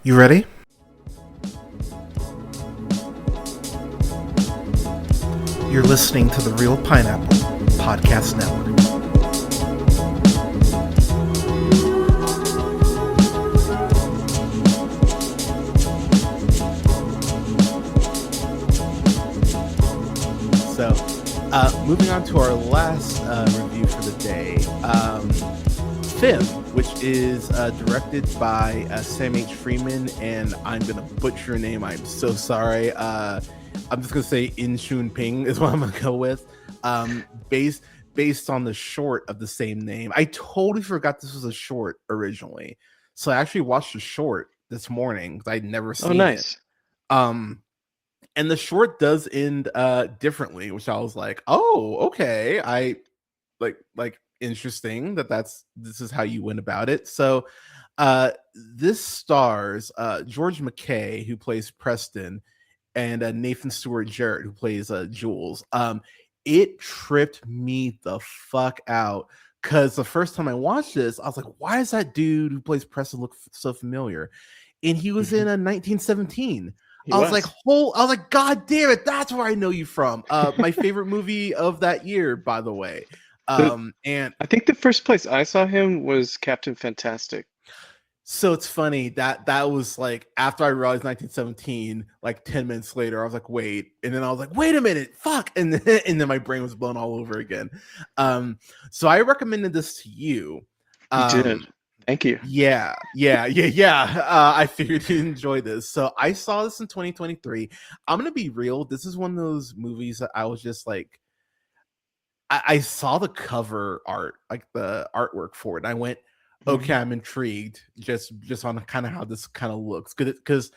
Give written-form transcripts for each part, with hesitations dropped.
You ready? You're listening to the Real Pineapple Podcast Network. So, moving on to our last review for the day, Femme, which is directed by Sam H. Freeman, and I'm going to butcher your name. I'm so sorry. I'm just going to say In Shun Ping is what I'm going to go with. Based on the short of the same name. I totally forgot this was a short originally. So I actually watched the short this morning because I'd never seen it. And the short does end differently, which I was like, oh, okay. I like interesting this is how you went about it. So this stars George MacKay, who plays Preston, and Nathan Stewart-Jarrett, who plays Jules. It tripped me the fuck out because the first time I watched this, I was like, why does that dude who plays Preston look so familiar? And he was in 1917. I was like, God damn it, that's where I know you from. My favorite movie of that year, by the way. And I think the first place I saw him was Captain Fantastic. So it's funny that was like after I realized 1917, like 10 minutes later, I was like, wait, and then I was like, wait a minute, fuck, and then my brain was blown all over again. So I recommended this to you. You did. Thank you. Yeah. I figured you'd enjoy this. So I saw this in 2023. I'm gonna be real. This is one of those movies that I was just like, I saw the cover art, like the artwork for it, and I went, okay, I'm intrigued just on kind of how this kind of looks. Because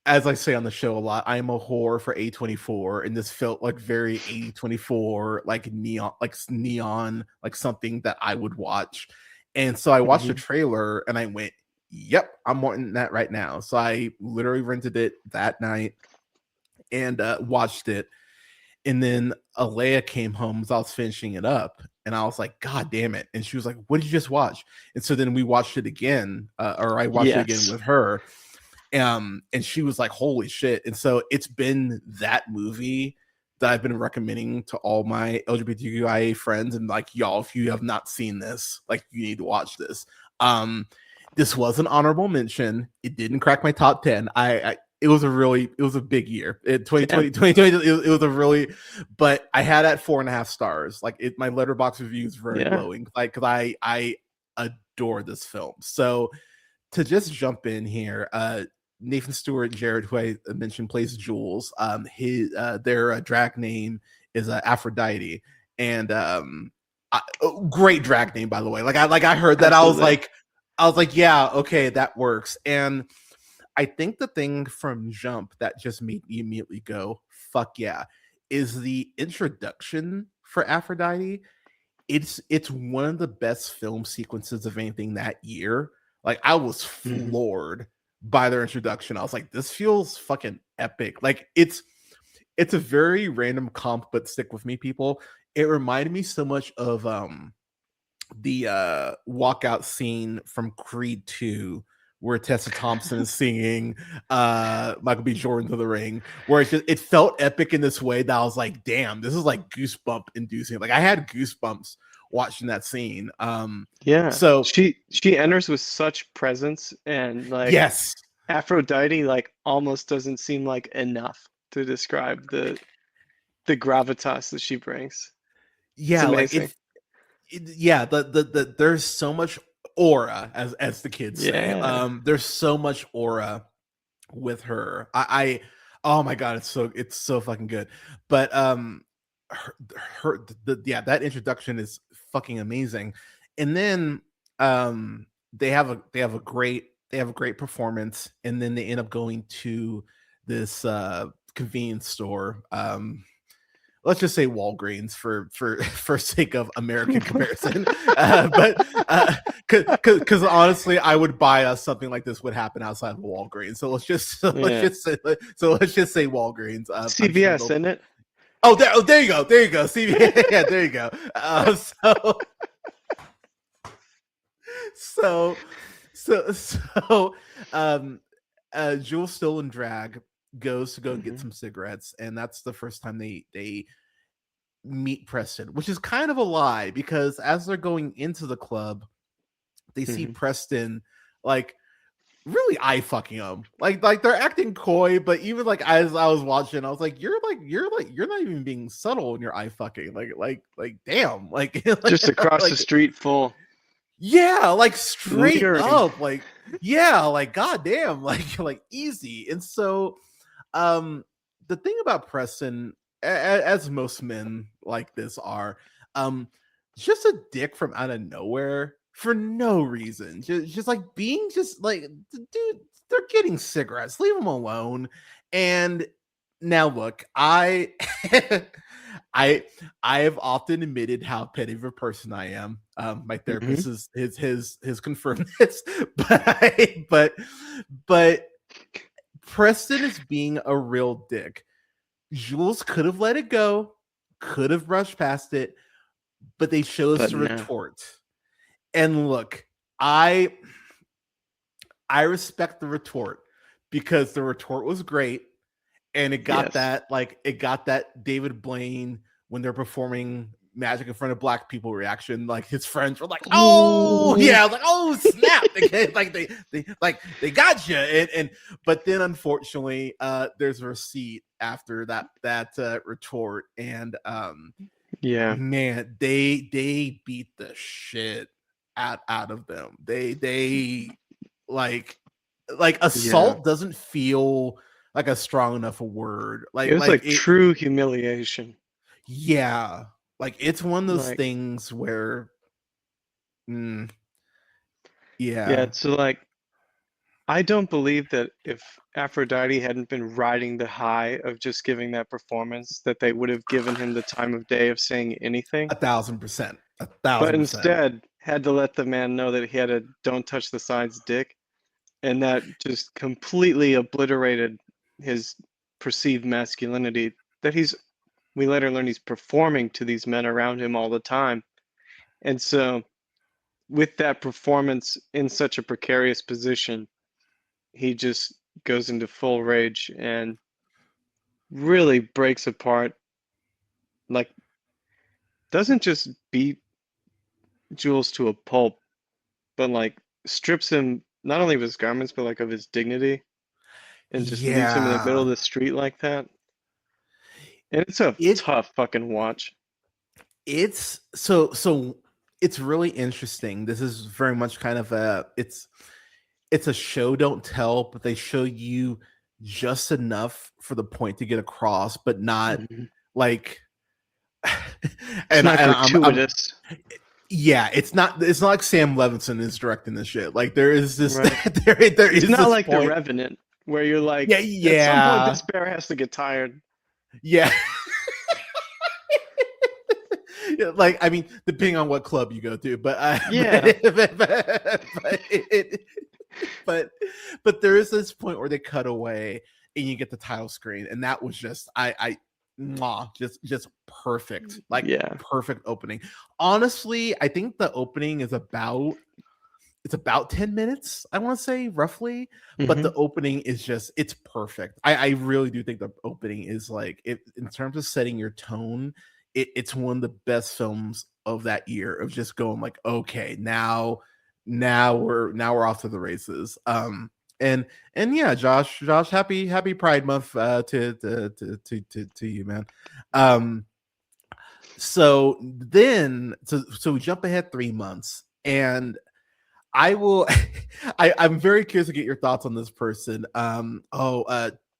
as I say on the show a lot, I am a whore for A24, and this felt like very A24, like neon, like something that I would watch. And so I watched the trailer and I went, yep, I'm wanting that right now. So I literally rented it that night and watched it. And then Alea came home as I was finishing it up, and I was like, God damn it. And she was like, what did you just watch? And so then we watched it again, or I watched it again with her. And she was like, holy shit. And so it's been that movie that I've been recommending to all my LGBTQIA friends. And like, y'all, if you have not seen this, like, you need to watch this. This was an honorable mention. It didn't crack my top 10. It was a big year. 2020, it was a really, but I had at 4.5 stars. Like my Letterboxd review is very glowing. Like, cause I adore this film. So to just jump in here, Nathan Stewart-Jarrett, who I mentioned, plays Jules. Their drag name is Aphrodite, and great drag name, by the way. Like I heard that, absolutely. I was like, yeah, okay, that works. And I think the thing from Jump that just made me immediately go, fuck yeah, is the introduction for Aphrodite. It's one of the best film sequences of anything that year. Like, I was floored by their introduction. I was like, this feels fucking epic. Like, it's a very random comp, but stick with me, people. It reminded me so much of the walkout scene from Creed 2, where Tessa Thompson is singing Michael B. Jordan to the Ring, where it felt epic in this way that I was like, damn, this is like goosebump inducing. Like, I had goosebumps watching that scene. So she enters with such presence, and like, yes, Aphrodite like almost doesn't seem like enough to describe the gravitas that she brings. Yeah, like there's so much aura, as the kids say. There's so much aura with her. I oh my god, it's so fucking good. But that introduction is fucking amazing. And then they have a great performance, and then they end up going to this convenience store. Let's just say Walgreens for sake of American comparison. But because honestly, I would buy us something like this would happen outside of Walgreens. So let's just say Walgreens. CVS, sure isn't it? Oh, there you go. CVS. Yeah, there you go. so Jules still in drag goes to go get some cigarettes, and that's the first time they meet Preston, which is kind of a lie because as they're going into the club, they see Preston like really eye fucking him. Like they're acting coy, but even like as I was watching, I was like, you're not even being subtle in your eye fucking. Like damn, like just across the street full. Yeah, like straight up, like yeah, like goddamn, like easy. And so the thing about Preston, as most men like this are, just a dick from out of nowhere for no reason. Just like being just like, dude, they're getting cigarettes, leave them alone. And now look, I have often admitted how petty of a person I am. My therapist has confirmed this, but Preston is being a real dick. Jules could have let it go, could have brushed past it, but they chose to retort. And look, I respect the retort because the retort was great. And it got that David Blaine when they're performing magic in front of black people reaction. Like his friends were like, "Oh yeah," like, "Oh snap!" they got you. And but then unfortunately, there's a receipt after that retort, and man, they beat the shit out of them. They like assault doesn't feel like a strong enough a word. Like it was like true humiliation. Yeah, like it's one of those things where, yeah. So like, I don't believe that if Aphrodite hadn't been riding the high of just giving that performance, that they would have given him the time of day of saying anything. 1,000%. But instead, had to let the man know that he had a "don't touch the side's" dick, and that just completely obliterated his perceived masculinity that we later learn he's performing to these men around him all the time. And so with that performance in such a precarious position, he just goes into full rage and really breaks apart, like doesn't just beat Jules to a pulp, but like strips him not only of his garments but like of his dignity, and just leaves him in the middle of the street like that. And it's a tough fucking watch. It's so it's really interesting. This is very much kind of it's a show don't tell, but they show you just enough for the point to get across, but not like and not gratuitous. Yeah, it's not like Sam Levinson is directing this shit. Like there is this there it's is not this like point. The Revenant where you're like, yeah. At some point this bear has to get tired. Yeah. Like, I mean, depending on what club you go to, but but there is this point where they cut away and you get the title screen, and that was just just perfect, like perfect opening. Honestly, I think the opening is about 10 minutes, I want to say roughly, but the opening is it's perfect. I really do think the opening is like, in terms of setting your tone, it's one of the best films of that year, of just going like, okay, now we're off to the races. And yeah, Josh, happy Pride Month to you, man. So we jump ahead 3 months, and I will I'm very curious to get your thoughts on this person.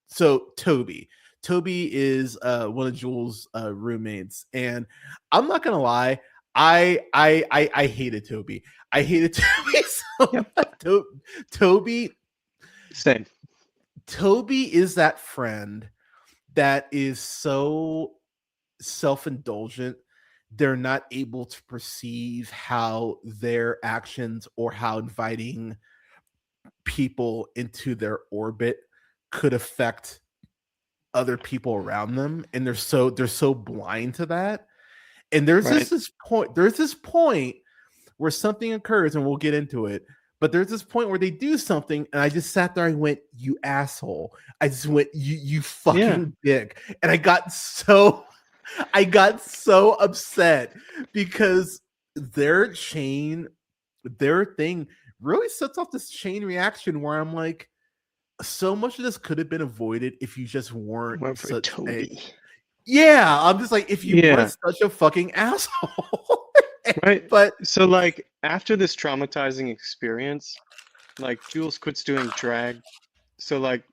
So Toby is one of Jules' roommates, and I'm not gonna lie, I hated Toby. I hated Toby so much. Toby, same. Toby is that friend that is so self-indulgent they're not able to perceive how their actions or how inviting people into their orbit could affect other people around them, and they're so blind to that. And there's this point where something occurs, and we'll get into it, But there's this point where they do something, and I just sat there and went, "You asshole!" I just went, "You fucking dick!" And I got so upset because their thing really sets off this chain reaction where I'm like, so much of this could have been avoided if you just weren't such Toby. Yeah, I'm just like, if you weren't such a fucking asshole. Right. But so like after this traumatizing experience, like Jules quits doing drag. So like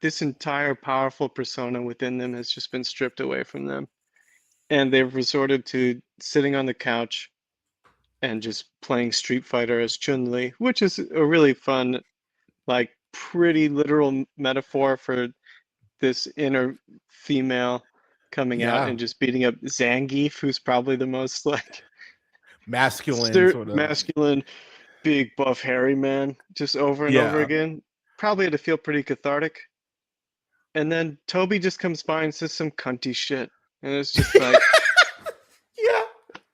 this entire powerful persona within them has just been stripped away from them. And they've resorted to sitting on the couch and just playing Street Fighter as Chun-Li, which is a really fun, like pretty literal metaphor for this inner female coming out and just beating up Zangief, who's probably the most like masculine sort of masculine, big buff hairy man, just over and over again. Probably had to feel pretty cathartic. And then Toby just comes by and says some cunty shit. And it's just like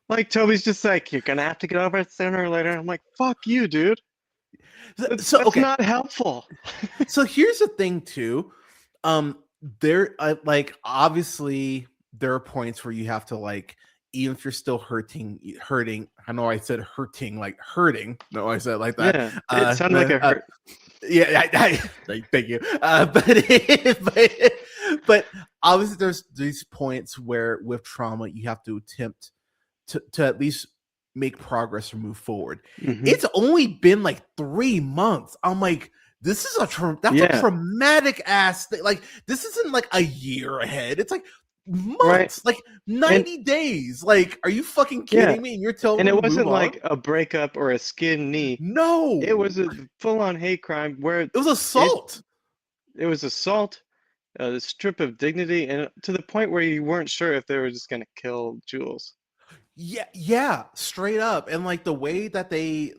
like Toby's just like, "You're gonna have to get over it sooner or later." I'm like, "Fuck you, dude." That's not helpful. So here's the thing too. There like obviously there are points where you have to like, even if you're still hurting. I know I said hurting like hurting. No, I said like that. Yeah, it sounded like a hurt. Thank you. But obviously there's these points where with trauma you have to attempt to at least make progress or move forward. It's only been like 3 months. I'm like, this is a traumatic ass thing. Like, this isn't like a year ahead. It's like months, like 90 days. Like, are you fucking kidding me? And you're telling me, and it wasn't like a breakup or a skin knee. No, it was a full-on hate crime where it was assault. It was assault, a strip of dignity, and to the point where you weren't sure if they were just gonna kill Jules. Yeah, straight up. And like the way that the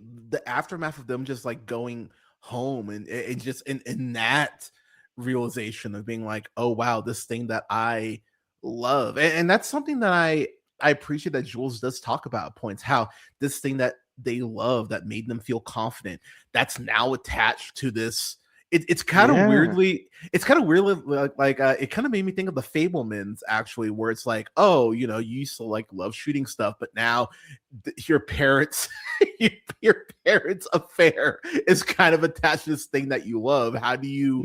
aftermath of them just like going home and just in that realization of being like, oh wow, this thing that I love. And that's something that I appreciate that Jules does talk about at points, how this thing that they love that made them feel confident, that's now attached to this. It's kind of weirdly, it kind of made me think of the Fablemans actually, where it's like, oh, you know, you used to like love shooting stuff, but now your parents your parents' affair is kind of attached to this thing that you love. How do you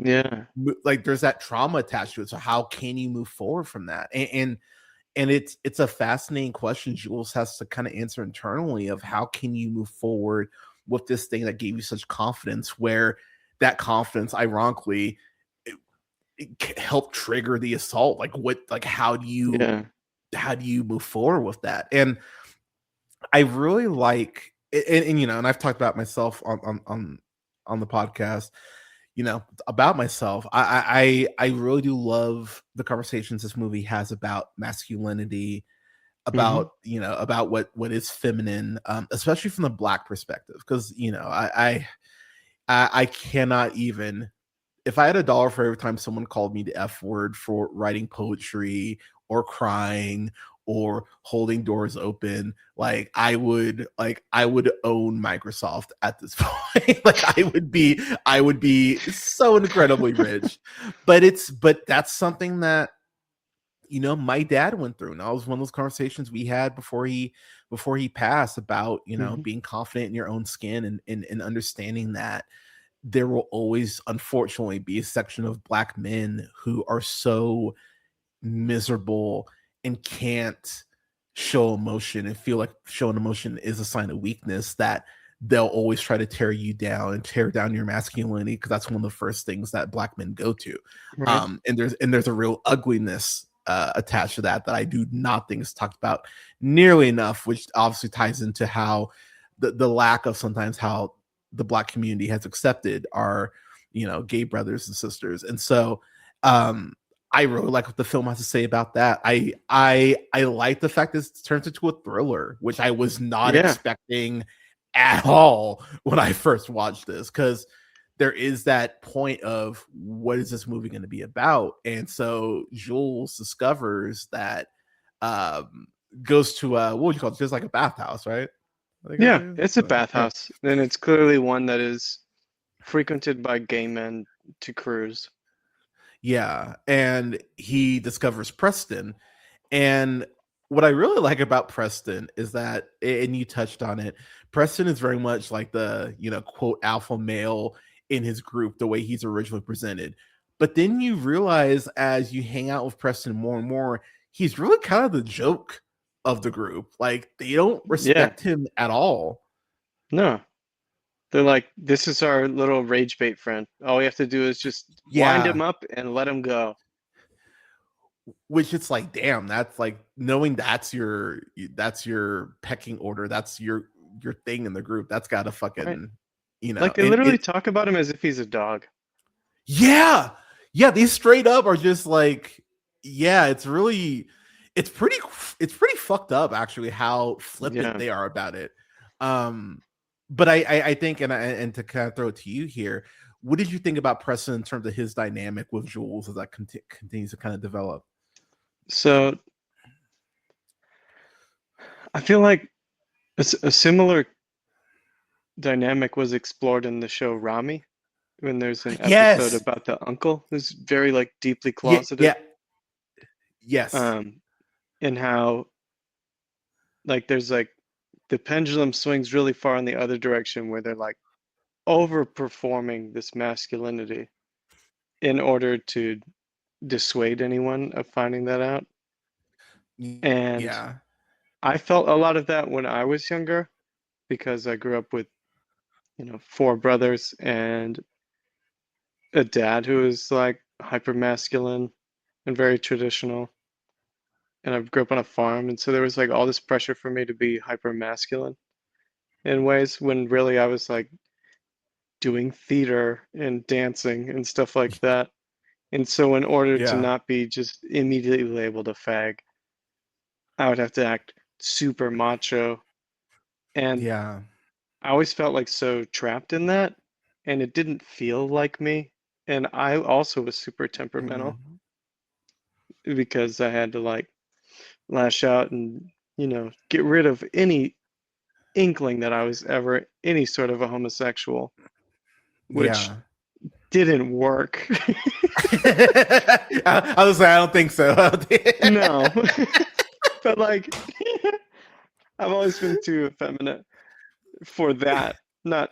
like, there's that trauma attached to it, so how can you move forward from that? And it's a fascinating question Jules has to kind of answer internally, of how can you move forward with this thing that gave you such confidence, where that confidence ironically it helped trigger the assault. Like how do you move forward with that? And I really like and you know, and I've talked about myself on the podcast, you know, about myself. I really do love the conversations this movie has about masculinity, about you know, about what is feminine, especially from the Black perspective, because you know, I cannot even, if I had $1 for every time someone called me the F word for writing poetry or crying or holding doors open, like I would own Microsoft at this point. Like I would be so incredibly rich. But that's something that, you know, my dad went through. And that was one of those conversations we had before he passed, about, you know, being confident in your own skin and understanding that there will always, unfortunately, be a section of Black men who are so miserable and can't show emotion and feel like showing emotion is a sign of weakness, that they'll always try to tear you down and tear down your masculinity, because that's one of the first things that Black men go to. And there's a real ugliness attached to that I do not think is talked about nearly enough, which obviously ties into how the lack of sometimes how the Black community has accepted our, you know, gay brothers and sisters. And so I really like what the film has to say about that. I like the fact this turns into a thriller, which I was not expecting at all when I first watched this, because there is that point of, what is this movie going to be about? And so Jules discovers that goes to what would you call it? Just like a bathhouse, right? they go Yeah, to? it's a Yeah. bathhouse, and it's clearly one that is frequented by gay men to cruise. Yeah, and he discovers Preston. And what I really like about Preston is that, and you touched on it, Preston is very much like the, quote, alpha male in his group, the way he's originally presented. But then you realize as you hang out with Preston more and more, he's really kind of the joke of the group. Like, they don't Yeah, respect him at all. no, they're like, this is our little rage bait friend. All we have to do is just wind Yeah. him up and let him go. Which it's like, damn, that's like knowing that's your pecking order, that's your thing in the group. That's gotta Right. fucking, Like they and literally it, talk about him as if he's a dog. yeah, yeah, these straight up are just like, yeah, it's pretty it's pretty fucked up actually how flippant Yeah. they are about it. But I think, and to kind of throw it to you here, what did you think about Preston in terms of his dynamic with Jules as that continues to kind of develop? So I feel like a similar dynamic was explored in the show Rami when there's an episode Yes. about the uncle who's very like deeply Yeah, closeted. yeah. Yes. Um, and how like there's like the pendulum swings really far in the other direction where they're like overperforming this masculinity in order to dissuade anyone of finding that out. And Yeah. I felt a lot of that when I was younger because I grew up with, four brothers and a dad who was like hyper masculine and very traditional. And I grew up on a farm, and so there was like all this pressure for me to be hyper masculine in ways when really I was like doing theater and dancing and stuff like that. And so in order to Yeah. not be just immediately labeled a fag, I would have to act super macho. And Yeah. I always felt like so trapped in that, and it didn't feel like me. And I also was super temperamental Mhm. because I had to like lash out and, get rid of any inkling that I was ever any sort of a homosexual, which Yeah. didn't work. I was like, I don't think so. No. But like I've always been too effeminate for that. Not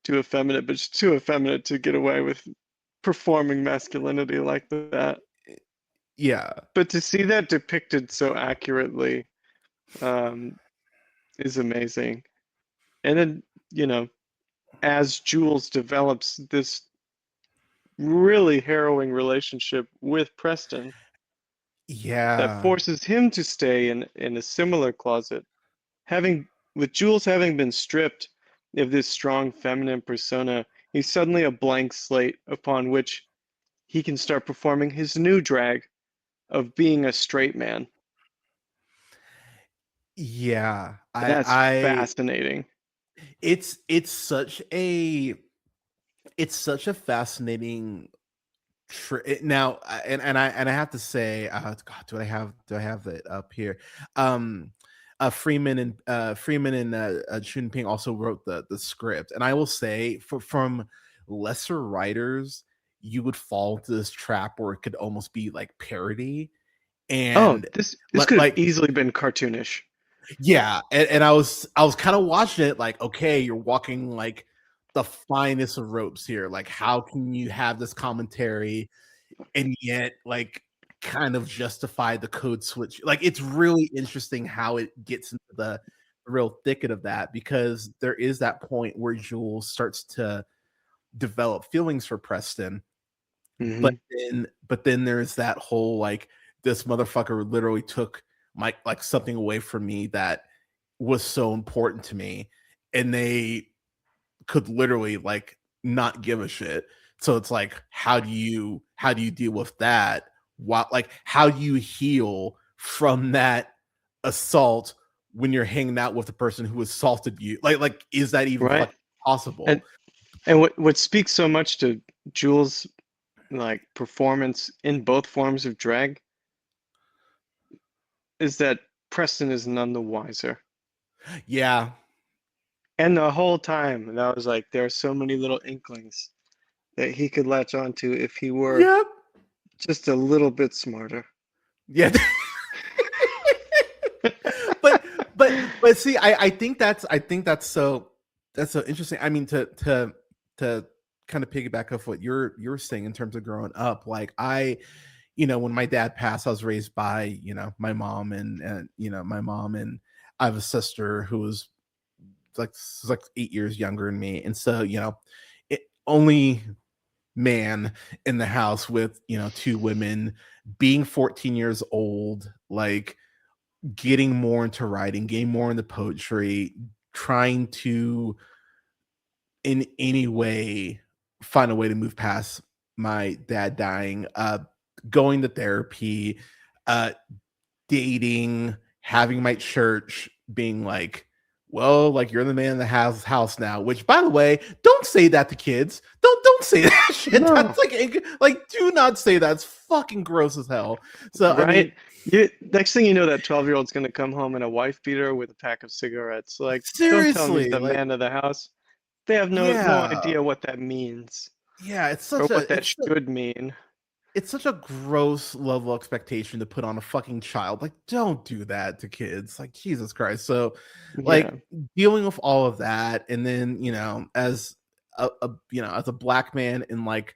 too effeminate, but just too effeminate to get away with performing masculinity like that. Yeah. But to see that depicted so accurately um, is amazing. And then, as Jules develops this really harrowing relationship with Preston that Yeah. forces him to stay in a similar closet, having with Jules having been stripped of this strong feminine persona, he's suddenly a blank slate upon which he can start performing his new drag of being a straight man. Yeah. That's I fascinating. it's it's such a it's such a fascinating now, and I have to say, God, do I have it up here? Um, Freeman and Chun Ping also wrote the script, and I will say, from lesser writers, you would fall into this trap where it could almost be like parody, Oh, and this could have like, easily been cartoonish. yeah, and I was kind of watching it like, okay, you're walking like the finest of ropes here. Like, how can you have this commentary and yet like kind of justify the code switch? Like, it's really interesting how it gets into the real thicket of that, because there is that point where Jules starts to develop feelings for Preston, but Hmm. then there's that whole like, this motherfucker literally took my like something away from me that was so important to me, and they could literally like not give a shit. So it's like, how do you deal with that? What, like, how do you heal from that assault when you're hanging out with the person who assaulted you? Like, is that even Right. fucking possible? And and what speaks so much to Jules' like performance in both forms of drag is that Preston is none the wiser. Yeah. And the whole time, that was like, there are so many little inklings that he could latch onto if he were Yep. just a little bit smarter. Yeah. but but see, I think that's so interesting. I mean, to kind of piggyback off what you're saying in terms of growing up, like when my dad passed, I was raised by my mom and my mom, and I have a sister who was like 8 years younger than me, and so it only man in the house with two women, being 14 years old, like getting more into writing, getting more into poetry, trying to in any way find a way to move past my dad dying, going to therapy, uh dating, having my church being like, well, like you're the man in the house now. Which, by the way, don't say that to kids. Don't say that shit. No. That's like do not say that. It's fucking gross as hell. So Right? I mean, Next thing you know, that 12-year-old's going to come home in a wife beater with a pack of cigarettes. Like, don't tell him he's seriously, the like man of the house. They have no yeah, idea what that means yeah. or what that should mean. It's such a gross level of expectation to put on a fucking child. Like, don't do that to kids. Like, Jesus Christ. So, Yeah. like, dealing with all of that, and then as as a black man in like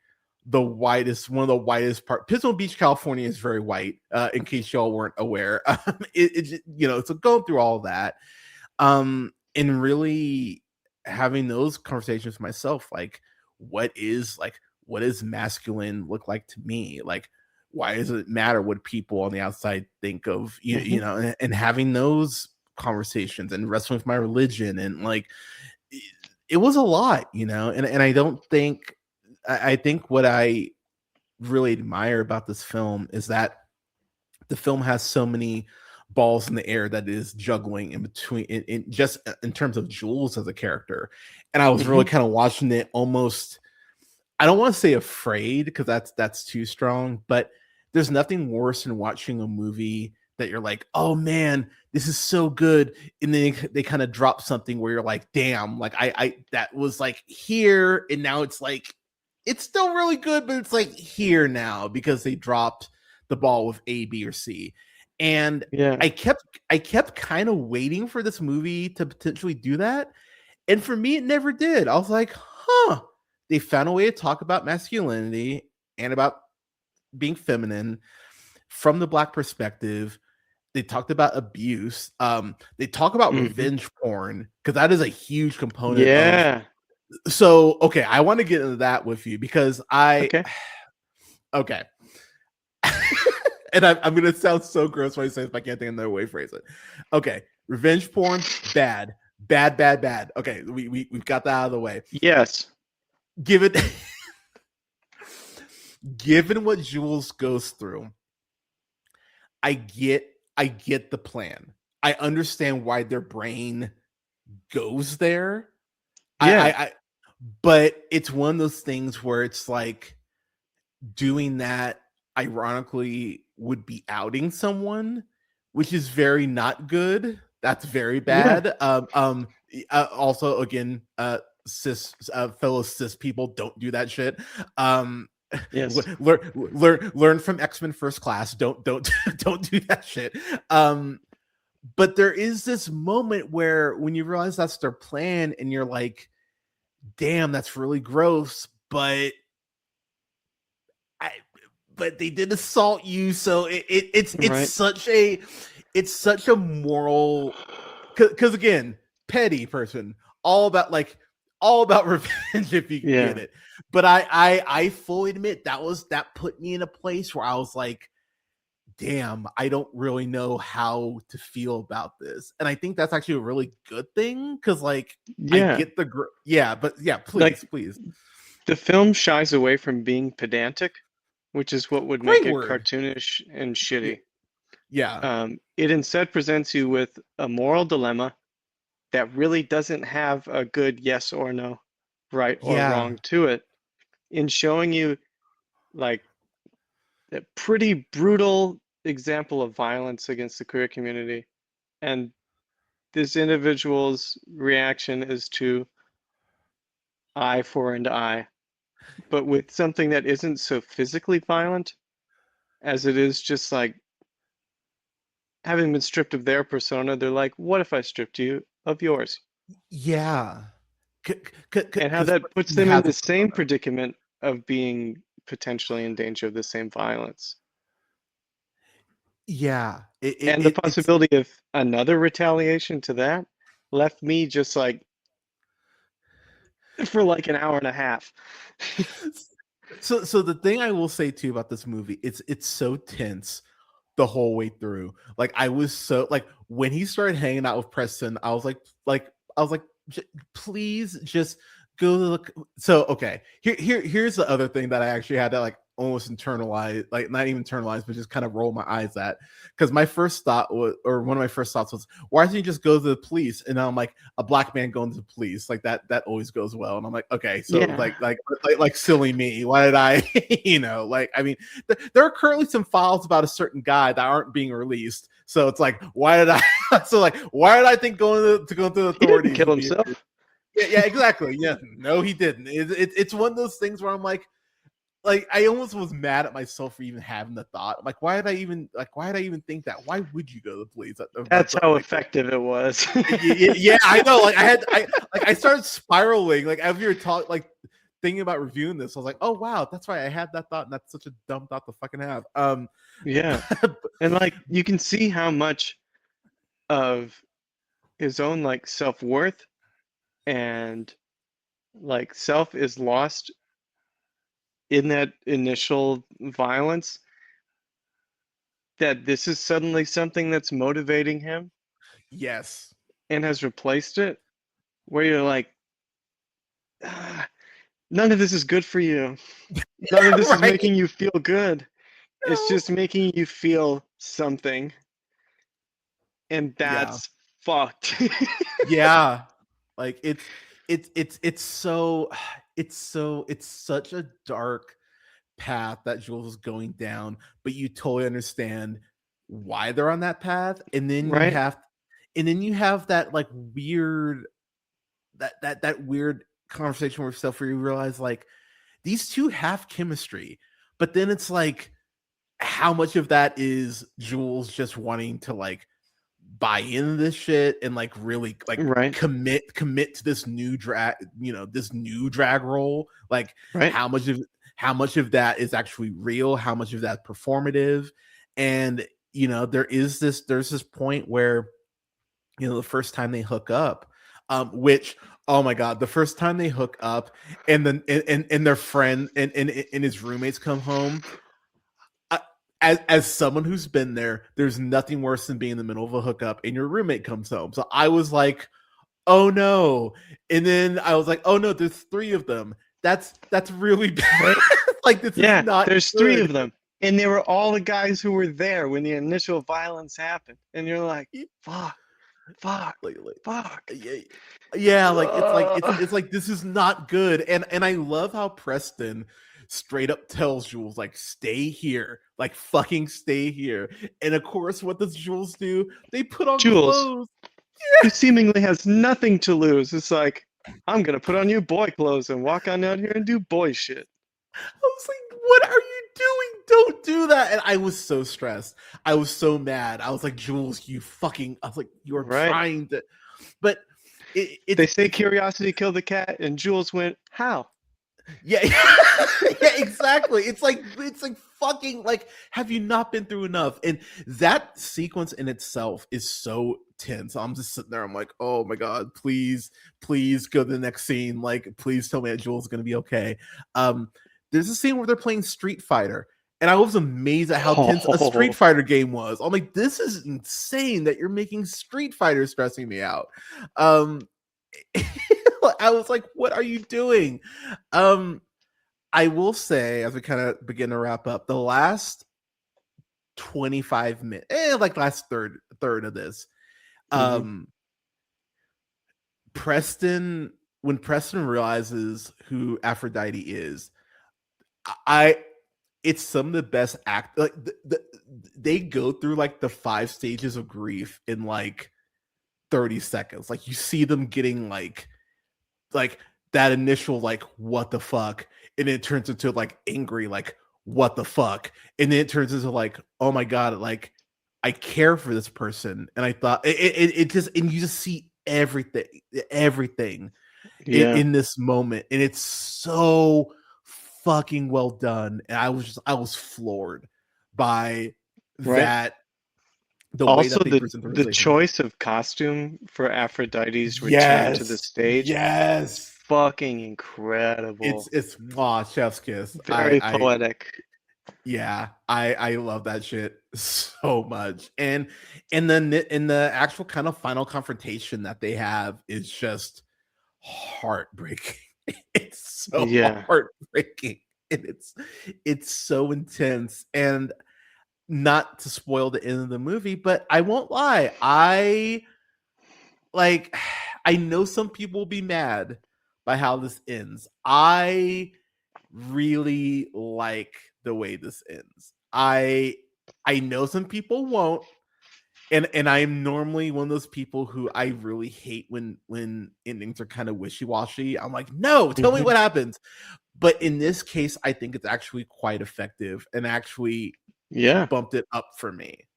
one of the whitest part, Pismo Beach, California, is very white. In case y'all weren't aware, so going through all of that, and really having those conversations with myself, like, what does masculine look like to me? Like, why does it matter what people on the outside think of and having those conversations and wrestling with my religion, and like it was a lot, and I don't think I think what I really admire about this film is that the film has so many balls in the air that is juggling in between, in just in terms of Jules as a character. And I was really kind of watching it almost, I don't want to say afraid, because that's too strong, but there's nothing worse than watching a movie that you're like, oh man, this is so good, and then they kind of drop something where you're like, damn, like I that was like here, and now it's like it's still really good, but it's like here now because they dropped the ball with A, B, or C. And Yeah. I kept kind of waiting for this movie to potentially do that. And for me, it never did. I was like, huh, they found a way to talk about masculinity and about being feminine from the black perspective. They talked about abuse. They talk about revenge porn, because that is a huge component of. Yeah. So, okay, I want to get into that with you because Okay. okay. And I'm going to sound so gross when I say this, but I can't think of another way to phrase it. Okay, revenge porn, bad. Okay, we've got that out of the way. Yes. Given what Jules goes through, I get the plan. I understand why their brain goes there. Yeah. But it's one of those things where it's like doing that ironically would be outing someone, which is very not good. That's very bad. Also, again, fellow cis people, don't do that shit. Yes. Learn from X-Men First Class. Don't don't do that shit. But there is this moment where when you realize that's their plan, and you're like, damn, that's really gross, but they did assault you, so it's right. It's such a moral, because again, petty person, all about revenge if you can get it. But I fully admit that put me in a place where I was like, damn, I don't really know how to feel about this. And I think that's actually a really good thing, because like I get the please. The film shies away from being pedantic, which is what would make it cartoonish and shitty. Yeah. It instead presents you with a moral dilemma that really doesn't have a good yes or no, right or wrong to it, in showing you like a pretty brutal example of violence against the queer community, and this individual's reaction is to eye for an eye, but with something that isn't so physically violent as it is just like having been stripped of their persona, they're like, what if I stripped you of yours? Yeah. And how that puts them in the same predicament of being potentially in danger of the same violence. Yeah. And the possibility of another retaliation to that left me just like for like an hour and a half. So the thing I will say too about this movie, it's so tense the whole way through. Like I was so like when he started hanging out with Preston, I was like please just go to the. So okay, here's the other thing that I actually had to like almost internalize, like not even internalize, but just kind of roll my eyes at, because my first thought was, or one of my first thoughts was, why doesn't he just go to the police? And I'm like, a black man going to the police, like that always goes well. And I'm like, okay, so yeah. like silly me, why did I, like, I mean, there are currently some files about a certain guy that aren't being released. So it's like, why did I? So like, why did I think going to go to the authorities? He didn't kill himself. Yeah, exactly. Yeah, no, he didn't. It's one of those things where I'm like I almost was mad at myself for even having the thought. I'm like, why did I even think that? Why would you go to the police? That's how effective it was. Yeah, I know. Like I started spiraling. Like as we were talking, like thinking about reviewing this, I was like, oh wow, that's right. I had that thought, and that's such a dumb thought to fucking have. Yeah, and like you can see how much of his own like self-worth and like self is lost in that initial violence, that this is suddenly something that's motivating him. Yes. And has replaced it, where you're like, none of this is good for you. None of this is making you feel good. No. It's just making you feel something. And that's fucked. Yeah. Like it's such a dark path that Jules is going down, but you totally understand why they're on that path. And then you have that like weird that weird conversation with yourself where you realize like these two have chemistry, but then it's like how much of that is Jules just wanting to like buy into this shit and like really like commit to this new drag, this new drag role, like how much of that is actually real, how much of that performative. And there's this point where the first time they hook up, which, oh my god, the first time they hook up and then and their friend and his roommates come home, as someone who's been there, there's nothing worse than being in the middle of a hookup and your roommate comes home. So I was like, oh no. And then I was like, oh no, there's three of them. That's really bad. Like this is not there's good. 3 of them. And they were all the guys who were there when the initial violence happened. And you're like, fuck. Yeah, like it's like this is not good. And I love how Preston straight up tells Jules, like, stay here, like fucking stay here. And of course, what does Jules do? They put on clothes. Who seemingly has nothing to lose. It's like, I'm gonna put on your boy clothes and walk on out here and do boy shit. I was like, what are you doing? Don't do that. And I was so stressed. I was so mad. I was like, Jules, I was like, you're trying to, but they say curiosity killed the cat, and Jules went, how? Yeah, yeah, exactly. It's like fucking like, have you not been through enough? And that sequence in itself is so tense. I'm just sitting there. I'm like, oh my god, please go to the next scene. Like, please tell me that Jules is gonna be okay. There's a scene where they're playing Street Fighter, and I was amazed at how tense a Street Fighter game was. I'm like, this is insane that you're making Street Fighter stressing me out. I was like, what are you doing? I will say, as we kind of begin to wrap up, the last 25 minutes, like last third of this, Preston, when Preston realizes who Aphrodite is, it's some of the best act. Like they go through like the 5 stages of grief in like 30 seconds. Like you see them getting like that initial like what the fuck, and then it turns into like angry like what the fuck, and then it turns into like oh my god, like I care for this person. And I thought it just, and you just see everything in this moment, and it's so fucking well done. And I was floored by that. The also, way that they present the choice of costume for Aphrodite's return to the stage is fucking incredible. It's chef's kiss. Very poetic. Yeah, I love that shit so much. And then in the actual kind of final confrontation that they have is just heartbreaking. It's so heartbreaking, and it's so intense. And not to spoil the end of the movie, but I won't lie, I know some people will be mad by how this ends. I really like the way this ends. I know some people won't, and I'm normally one of those people who I really hate when endings are kind of wishy-washy. I'm like, no, tell me what happens. But in this case, I think it's actually quite effective and actually bumped it up for me.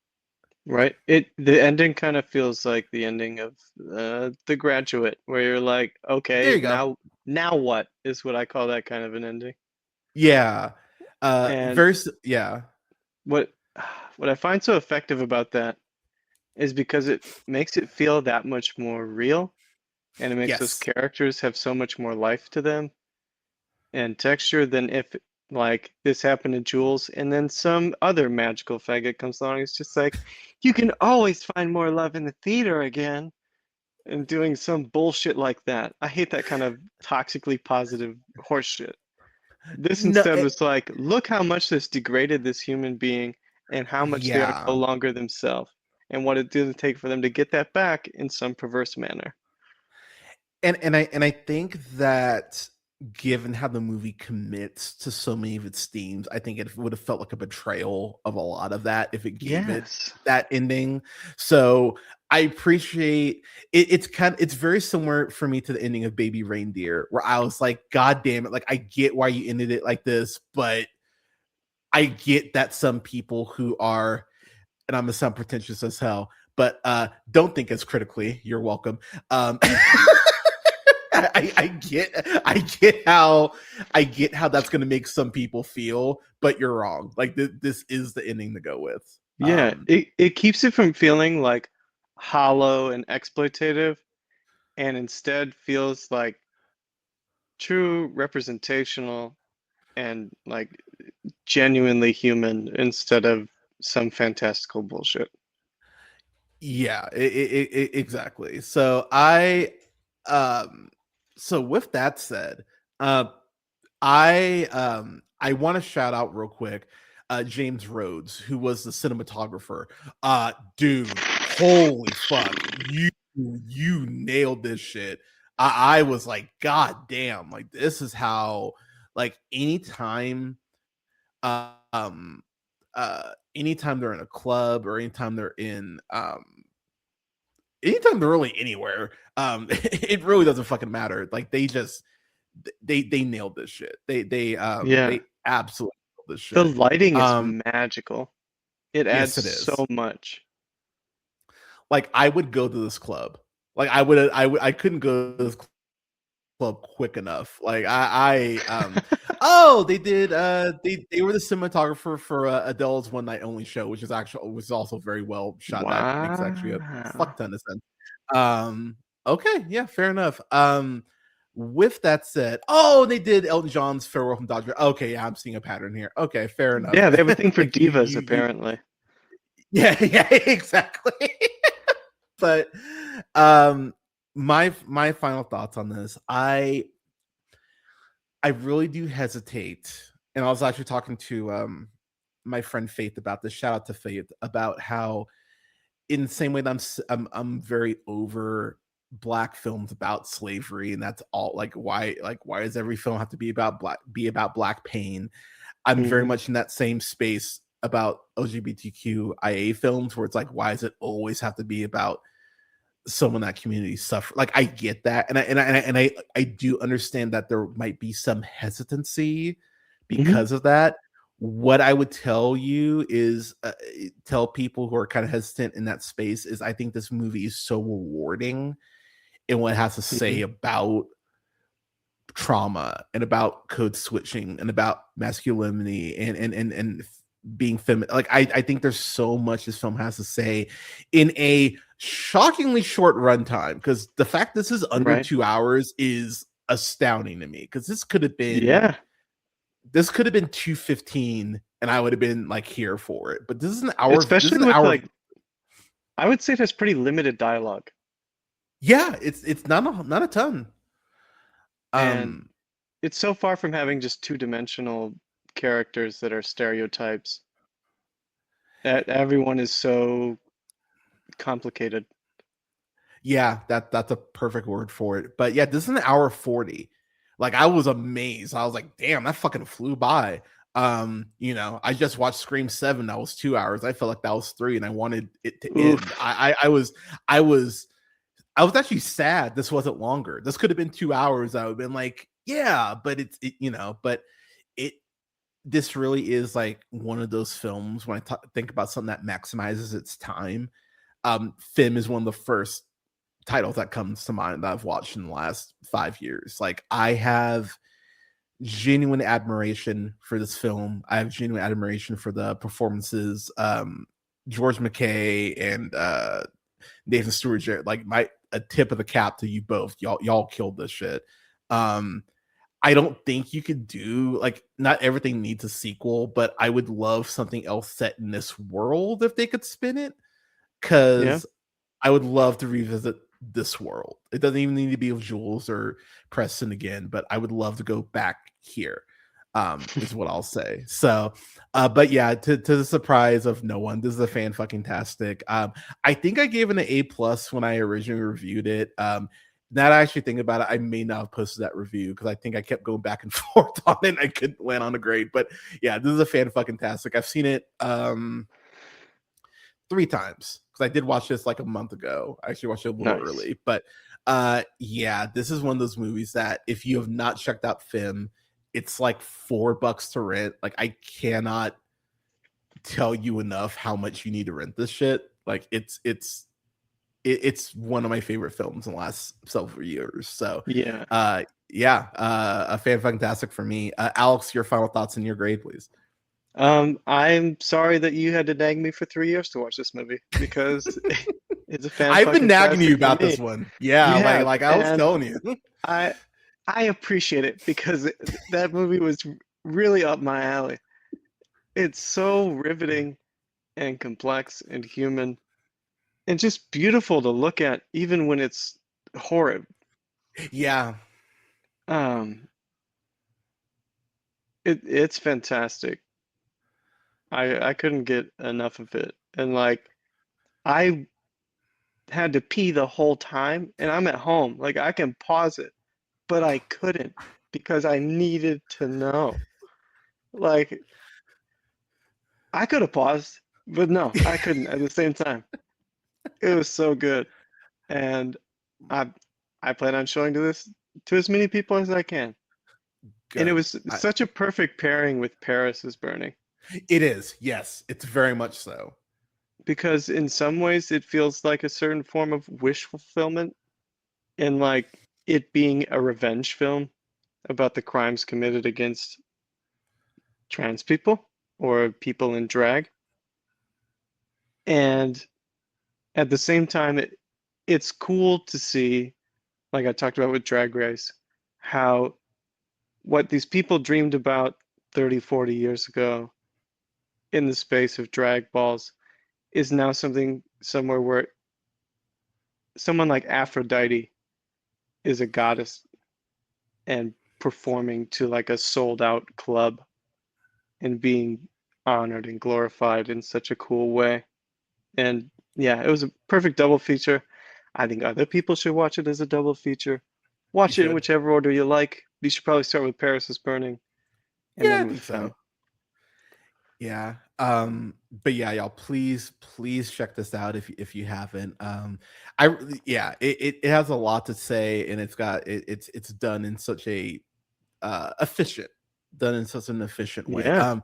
Right. The ending kind of feels like the ending of The Graduate, where you're like, okay, now what is what I call that kind of an ending. Yeah. What I find so effective about that is because it makes it feel that much more real, and it makes those characters have so much more life to them and texture than if like this happened to Jules and then some other magical faggot comes along. It's just like, you can always find more love in the theater again, and doing some bullshit like that. I hate that kind of toxically positive horseshit. This instead was like, look how much this degraded this human being and how much they are no longer themselves, and what it didn't take for them to get that back in some perverse manner. And I think that given how the movie commits to so many of its themes, I think it would have felt like a betrayal of a lot of that if it gave it that ending. So I appreciate it. It's very similar for me to the ending of Baby Reindeer, where I was like, God damn it, like I get why you ended it like this, but I get that some people who are, and I'm gonna sound pretentious as hell, but don't think as critically. You're welcome. I get how that's going to make some people feel, but you're wrong. Like this is the ending to go with. Yeah, it keeps it from feeling like hollow and exploitative, and instead feels like true representational and like genuinely human instead of some fantastical bullshit. Yeah, exactly. So so with that said, I want to shout out real quick James Rhodes, who was the cinematographer. Dude, holy fuck, you nailed this shit. I was like, God damn, like this is how, like anytime anytime they're in a club or anytime they're really anywhere, it really doesn't fucking matter. Like they nailed this shit. They absolutely nailed this shit. The lighting is magical. It adds so much. Like I would go to this club. Like I couldn't go to this club quick enough. Like oh, they did they were the cinematographer for Adele's One Night Only show, which was also very well shot. That makes actually a fuck ton of sense. Okay, yeah, fair enough. With that said, oh, they did Elton John's Farewell from Dodger. Okay, yeah, I'm seeing a pattern here. Okay, fair enough. Yeah, they have a thing for divas, apparently. Yeah, exactly. But my final thoughts on this, I really do hesitate, and I was actually talking to my friend Faith about this. Shout out to Faith about how, in the same way that I'm very over Black films about slavery, and that's all. Like why does every film have to be about Black pain? I'm very much in that same space about LGBTQIA films, where it's like, why does it always have to be about someone in that community suffer. Like, I get that, and I do understand that there might be some hesitancy because of that. What I would tell you is, tell people who are kind of hesitant in that space, is I think this movie is so rewarding in what it has to say about trauma and about code switching and about masculinity and being feminine. Like, I think there's so much this film has to say in a shockingly short runtime, because the fact this is under 2 hours is astounding to me, because this could have been 2:15 and I would have been like here for it, but this is an hour. Especially this is an with hour. Like, I would say there's pretty limited dialogue. Yeah, it's not a ton. And it's so far from having just two-dimensional characters that are stereotypes. That everyone is so complicated. Yeah, that's a perfect word for it. But yeah, this is an hour 40. Like, I was amazed. I was like, damn, that fucking flew by. I just watched Scream 7. That was 2 hours. I felt like that was 3, and I wanted it to end. I was actually sad this wasn't longer. This could have been 2 hours. I would have been like, yeah, but this really is like one of those films when I think about something that maximizes its time. Femme is one of the first titles that comes to mind that I've watched in the last 5 years. Like, I have genuine admiration for this film. I have genuine admiration for the performances. George MacKay and Nathan Stewart-Jarrett, like, a tip of the cap to you both. Y'all killed this shit. I don't think you could do, like, not everything needs a sequel, but I would love something else set in this world if they could spin it, because I would love to revisit this world. It doesn't even need to be with Jules or Preston again, but I would love to go back here, is what I'll say. So, but yeah, to the surprise of no one, this is a fan-fucking-tastic. I think I gave it an A+ when I originally reviewed it. Now that I actually think about it, I may not have posted that review because I think I kept going back and forth on it and I couldn't land on a grade. But yeah, this is a fan-fucking-tastic. I've seen it 3 times because I did watch this like a month ago. I actually watched it a little early. But yeah, this is one of those movies that if you have not checked out Femme, it's like $4 to rent. Like, I cannot tell you enough how much you need to rent this shit. Like, it's one of my favorite films in the last several years. So a fan-fucking-tastic for me. Alex, your final thoughts and your grade, please. I'm sorry that you had to nag me for 3 years to watch this movie, because it's a fan. I've been nagging you about this one. Yeah, like I was telling you. I appreciate it, because that movie was really up my alley. It's so riveting and complex and human and just beautiful to look at, even when it's horrid. Yeah. It's fantastic. I couldn't get enough of it. And like, I had to pee the whole time, and I'm at home. Like, I can pause it, but I couldn't because I needed to know. Like, I could have paused, but no, I couldn't at the same time. It was so good. And I plan on showing this to as many people as I can. Good. And it was such a perfect pairing with Paris is Burning. It is, yes. It's very much so. Because in some ways it feels like a certain form of wish fulfillment, and like it being a revenge film about the crimes committed against trans people or people in drag. And at the same time, it's cool to see, like I talked about with Drag Race, how what these people dreamed about 30, 40 years ago in the space of drag balls is now somewhere where someone like Aphrodite is a goddess and performing to like a sold out club and being honored and glorified in such a cool way. And yeah, it was a perfect double feature. I think other people should watch it as a double feature. Watch it in whichever order you like. You should probably start with Paris is Burning. And then with Femme. Yeah. But yeah, y'all, please check this out if you haven't. It has a lot to say, and it's done in such a efficient done in such an efficient way. Yeah.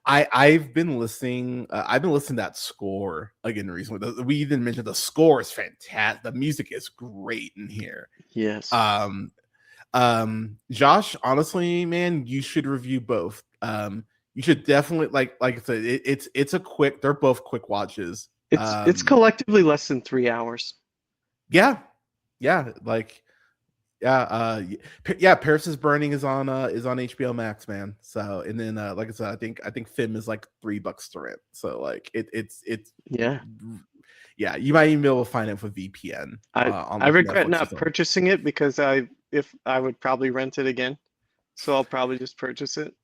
I've been listening to that score again recently. We even mentioned the score is fantastic. The music is great in here. Yes. Josh, honestly, man, you should review both. You should definitely like I said, they're both quick watches. It's collectively less than 3 hours. Yeah. Like Paris is Burning is on HBO Max, man. So, and then like I said, I think Femme is like $3 to rent. So like it's yeah, you might even be able to find it for VPN. I regret not purchasing it because I would probably rent it again. So I'll probably just purchase it.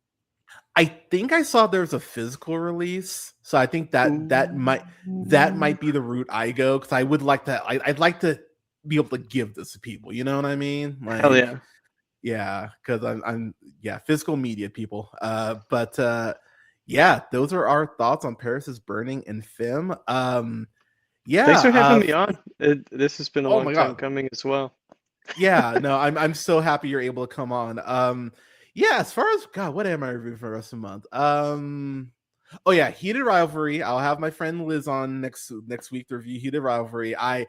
I think I saw there's a physical release, so I think that might be the route I go, because I would like that. I'd like to be able to give this to people. You know what I mean? Like, hell yeah, yeah. Because I'm physical media people. But those are our thoughts on Paris is Burning and Femme. Thanks for having me on. This has been a long time coming as well. Yeah, no, I'm so happy you're able to come on. As far as what am I reviewing for the rest of the month? Heated Rivalry. I'll have my friend Liz on next week to review Heated Rivalry. I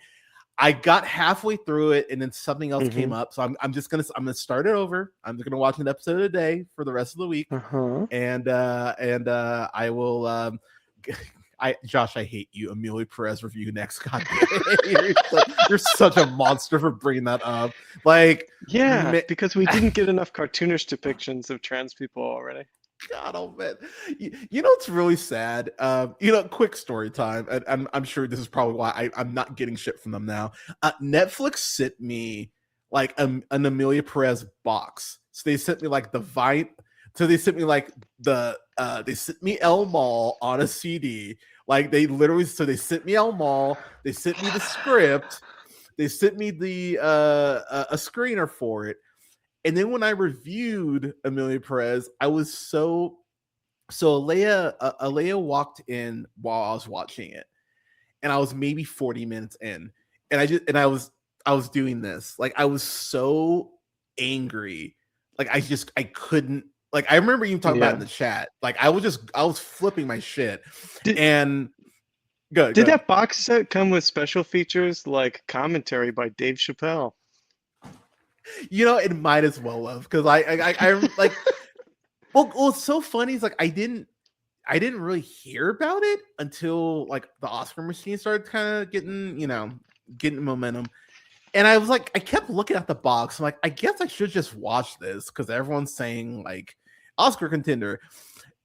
got halfway through it and then something else came up, so I'm gonna start it over. I'm just gonna watch an episode a day for the rest of the week, and I will. Josh, I hate you. Amelia Perez review next. God you're such a monster for bringing that up. Like, because we didn't get enough cartoonish depictions of trans people already. God, oh man, you know it's really sad. Quick story time, and I'm sure this is probably why I'm not getting shit from them now. Netflix sent me like an Amelia Perez box. So they sent me like the Vine. So they sent me like they sent me El Mall on a CD. Like they sent me El Mall. They sent me the script. They sent me the a screener for it. And then when I reviewed Amelia Perez, I was so Alea walked in while I was watching it, and I was maybe 40 minutes in, and I was doing this. Like I was so angry. Like I couldn't. Like I remember you talking about it in the chat. Like I was flipping my shit. Did that box set come with special features like commentary by Dave Chappelle? It might as well have, because I like. Well, what's so funny is like I didn't really hear about it until like the Oscar machine started kind of getting momentum. And I was like, I kept looking at the box. I'm like, I guess I should just watch this because everyone's saying like Oscar contender.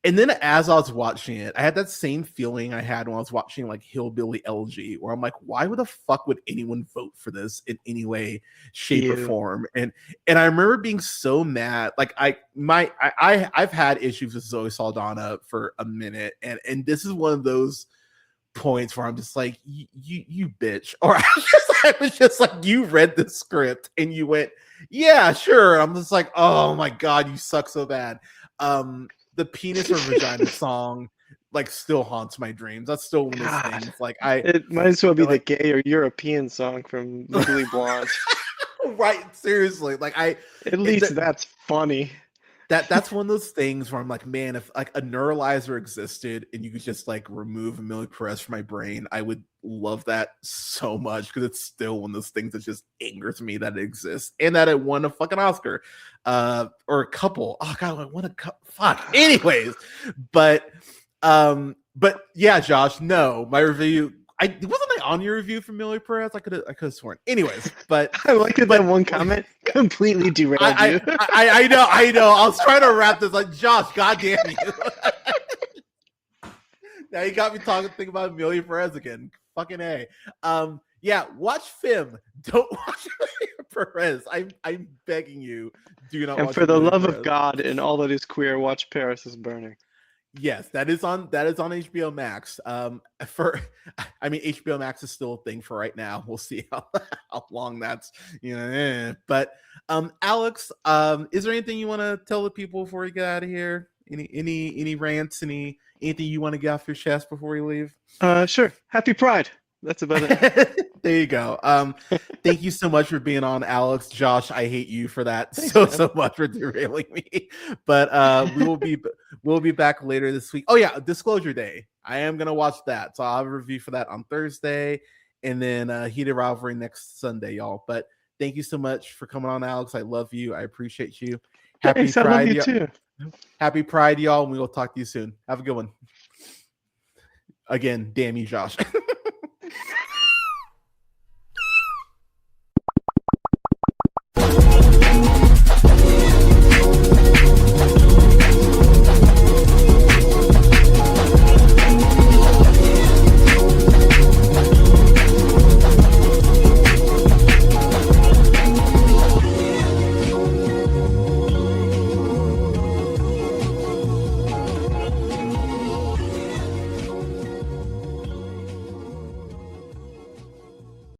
And then as I was watching it, I had that same feeling I had when I was watching like Hillbilly LG, where I'm like, why would the fuck would anyone vote for this in any way, shape, or form? And I remember being so mad. Like I've had issues with Zoe Saldana for a minute, and this is one of those points where I'm just like, you bitch. Or I was just like, you read the script and you went, yeah, sure. I'm just like, oh my god, you suck so bad. The penis or vagina song like still haunts my dreams. That's still one of those things. Like it might as well be the gay or European song from Legally Blonde. Right, seriously. Like at least that's funny. That's one of those things where I'm like, man, if like a neuralizer existed and you could just like remove Amelia Perez from my brain, I would love that so much, because it's still one of those things that just angers me that it exists and that it won a fucking Oscar, or a couple. Oh god, I won a couple. Fuck. Anyways, but yeah, Josh, no, my review. Wasn't I on your review for Amelia Perez? I could have sworn. Anyways, but I like that one comment completely derailed you. I know. I was trying to wrap this like, Josh, goddamn you. Now you got me thinking about Amelia Perez again. Fucking A. Watch Femme. Don't watch Amelia Perez. I'm begging you, do not. And watch for the Amelia love Perez. of God and all that is queer, watch Paris is Burning. Yes, that is on HBO Max. HBO Max is still a thing for right now. We'll see how long that's But Alex, is there anything you want to tell the people before we get out of here? Any rants? Anything you want to get off your chest before we leave? Sure. Happy Pride. That's about it. There you go. Thank you so much for being on, Alex. Josh, I hate you for that. Thanks, so much for derailing me. But we'll be back later this week. Oh yeah, Disclosure Day. I am gonna watch that, so I'll have a review for that on Thursday, and then Heated Rivalry next Sunday, y'all. But thank you so much for coming on, Alex. I love you. I appreciate you. Happy Pride, I love you too. Happy Pride, y'all, and we will talk to you soon. Have a good one. Again, damn you, Josh.